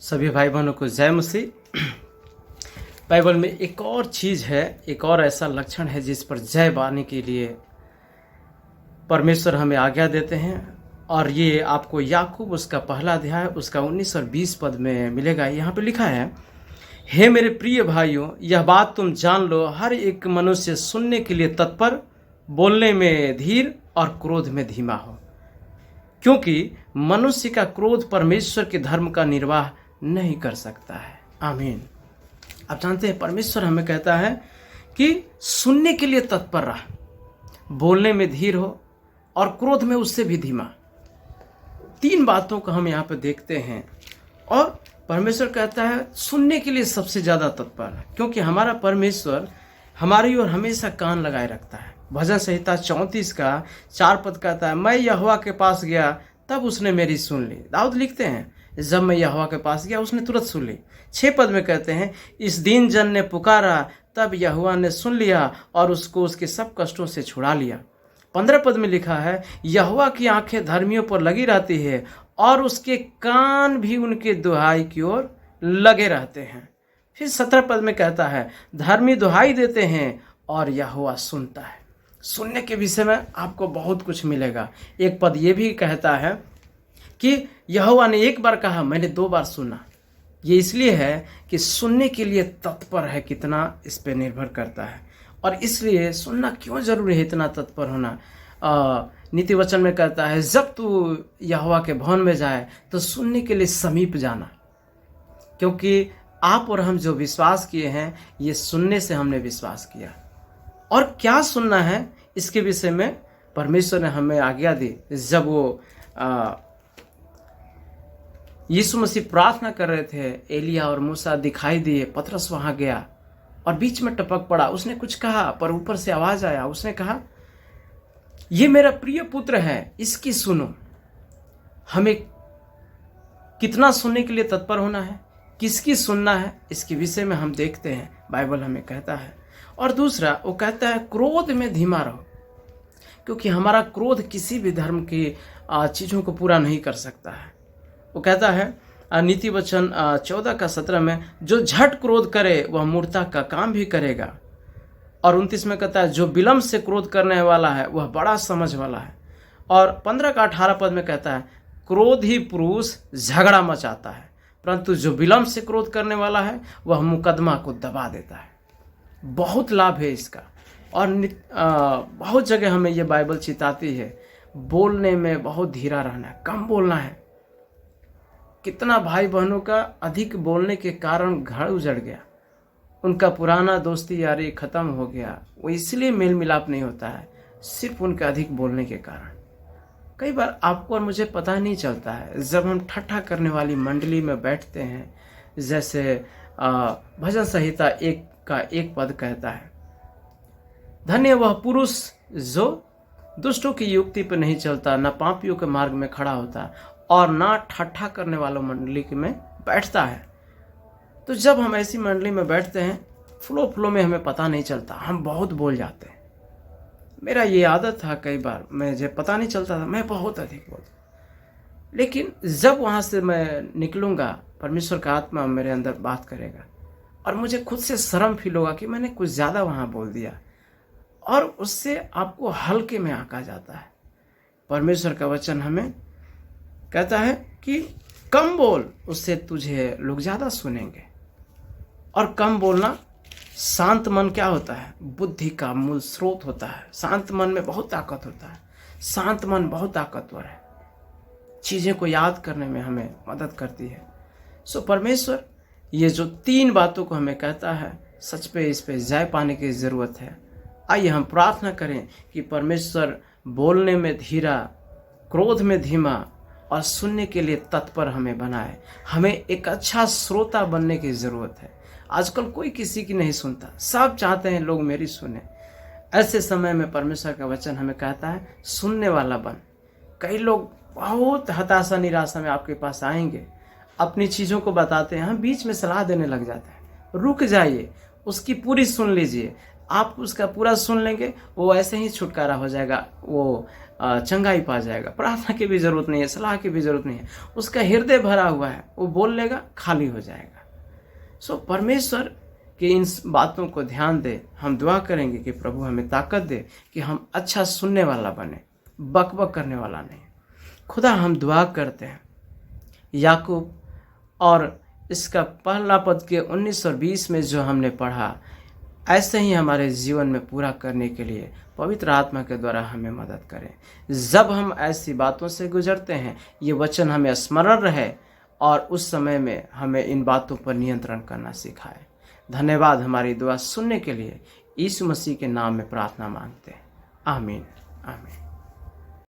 सभी भाई बहनों को जय मसीह। बाइबल में एक और चीज़ है, एक और ऐसा लक्षण है जिस पर जय पाने के लिए परमेश्वर हमें आज्ञा देते हैं। और ये आपको याकूब उसका पहला अध्याय उसका 19 और 20 पद में मिलेगा। यहाँ पे लिखा है, हे मेरे प्रिय भाइयों, यह बात तुम जान लो, हर एक मनुष्य सुनने के लिए तत्पर, बोलने में धीर और क्रोध में धीमा हो, क्योंकि मनुष्य का क्रोध परमेश्वर के धर्म का निर्वाह नहीं कर सकता है। आमीन। आप जानते हैं परमेश्वर हमें कहता है कि सुनने के लिए तत्पर रह, बोलने में धीर हो और क्रोध में उससे भी धीमा। तीन बातों को हम यहाँ पे देखते हैं और परमेश्वर कहता है सुनने के लिए सबसे ज़्यादा तत्पर है, क्योंकि हमारा परमेश्वर हमारी ओर हमेशा कान लगाए रखता है। भजन संहिता 34 का 4 पद कहता है, मैं यहोवा के पास गया तब उसने मेरी सुन ली। दाऊद लिखते हैं, जब मैं यहोवा के पास गया उसने तुरंत सुन ली। 6 पद में कहते हैं, इस दीन जन ने पुकारा तब यहोवा ने सुन लिया और उसको उसके सब कष्टों से छुड़ा लिया। 15 पद में लिखा है, यहोवा की आंखें धर्मियों पर लगी रहती है और उसके कान भी उनके दुहाई की ओर लगे रहते हैं। फिर 17 पद में कहता है, धर्मी दुहाई देते हैं और यहोवा सुनता है। सुनने के विषय में आपको बहुत कुछ मिलेगा। एक पद ये भी कहता है कि यहोवा ने एक बार कहा, मैंने 2 बार सुना। ये इसलिए है कि सुनने के लिए तत्पर है, कितना इस पे निर्भर करता है। और इसलिए सुनना क्यों जरूरी है, इतना तत्पर होना। नीति वचन में कहता है, जब तू यहोवा के भवन में जाए तो सुनने के लिए समीप जाना, क्योंकि आप और हम जो विश्वास किए हैं ये सुनने से हमने विश्वास किया। और क्या सुनना है इसके विषय में परमेश्वर ने हमें आज्ञा दी। जब वो यीशु मसीह प्रार्थना कर रहे थे, एलिया और मूसा दिखाई दिए, पतरस वहां गया और बीच में टपक पड़ा। उसने कुछ कहा पर ऊपर से आवाज आया, उसने कहा, ये मेरा प्रिय पुत्र है, इसकी सुनो। हमें कितना सुनने के लिए तत्पर होना है, किसकी सुनना है, इसके विषय में हम देखते हैं, बाइबल हमें कहता है। और दूसरा वो कहता है क्रोध में धीमा रहो, क्योंकि हमारा क्रोध किसी भी धर्म की चीज़ों को पूरा नहीं कर सकता है। वो कहता है नीति वचन 14 का 17 में, जो झट क्रोध करे वह मूर्खता का काम भी करेगा। और 29 में कहता है, जो विलम्ब से क्रोध करने वाला है वह बड़ा समझ वाला है। और 15 का 18 पद में कहता है, क्रोध ही पुरुष झगड़ा मचाता है, परंतु जो विलम्ब से क्रोध करने वाला है वह मुकदमा को दबा देता है। बहुत लाभ है इसका। और बहुत जगह हमें ये बाइबल चिताती है, बोलने में बहुत धीरा रहना है, कम बोलना है। कितना भाई बहनों का अधिक बोलने के कारण घर उजड़ गया, उनका पुराना दोस्ती यारी खत्म हो गया। वो इसलिए मेल मिलाप नहीं होता है, सिर्फ उनके अधिक बोलने के कारण। कई बार आपको और मुझे पता नहीं चलता है, जब हम ठट्ठा करने वाली मंडली में बैठते हैं, जैसे भजन संहिता 1 का 1 पद कहता है, धन्य वह पुरुष जो दुष्टों की युक्ति पर नहीं चलता, न पापियों के मार्ग में खड़ा होता और ना ठट्ठा करने वालों मंडली में बैठता है। तो जब हम ऐसी मंडली में बैठते हैं, फ्लो में हमें पता नहीं चलता, हम बहुत बोल जाते हैं। मेरा ये आदत था, कई बार मुझे पता नहीं चलता था, मैं बहुत अधिक बोलता। लेकिन जब वहाँ से मैं निकलूँगा, परमेश्वर का आत्मा मेरे अंदर बात करेगा और मुझे खुद से शर्म फील होगा कि मैंने कुछ ज़्यादा वहाँ बोल दिया, और उससे आपको हल्के में आंका जाता है। परमेश्वर का वचन हमें कहता है कि कम बोल, उससे तुझे लोग ज़्यादा सुनेंगे। और कम बोलना, शांत मन क्या होता है, बुद्धि का मूल स्रोत होता है। शांत मन में बहुत ताकत होता है, शांत मन बहुत ताकतवर है, चीज़ें को याद करने में हमें मदद करती है। सो परमेश्वर ये जो 3 बातों को हमें कहता है, सच पे इस पे जय पाने की ज़रूरत है। आइए हम प्रार्थना करें कि परमेश्वर बोलने में धीरा, क्रोध में धीमा और सुनने के लिए तत्पर हमें बनाए। हमें एक अच्छा श्रोता बनने की ज़रूरत है। आजकल कोई किसी की नहीं सुनता, सब चाहते हैं लोग मेरी सुने। ऐसे समय में परमेश्वर का वचन हमें कहता है सुनने वाला बन। कई लोग बहुत हताशा निराशा में आपके पास आएंगे, अपनी चीज़ों को बताते हैं, हम बीच में सलाह देने लग जाते हैं। रुक जाइए, उसकी पूरी सुन लीजिए। आप उसका पूरा सुन लेंगे, वो ऐसे ही छुटकारा हो जाएगा, वो चंगाई पा जाएगा। प्रार्थना की भी जरूरत नहीं है, सलाह की भी जरूरत नहीं है, उसका हृदय भरा हुआ है, वो बोल लेगा, खाली हो जाएगा। सो परमेश्वर कि इन बातों को ध्यान दे। हम दुआ करेंगे कि प्रभु हमें ताकत दे कि हम अच्छा सुनने वाला बने, बकबक करने वाला नहीं। खुदा हम दुआ करते हैं याकूब और इसका पहला पद के 19 और 20 में जो हमने पढ़ा, ऐसे ही हमारे जीवन में पूरा करने के लिए पवित्र आत्मा के द्वारा हमें मदद करें। जब हम ऐसी बातों से गुजरते हैं, ये वचन हमें स्मरण रहे और उस समय में हमें इन बातों पर नियंत्रण करना सिखाए। धन्यवाद हमारी दुआ सुनने के लिए। यीशु मसीह के नाम में प्रार्थना मांगते हैं। आमीन आमीन।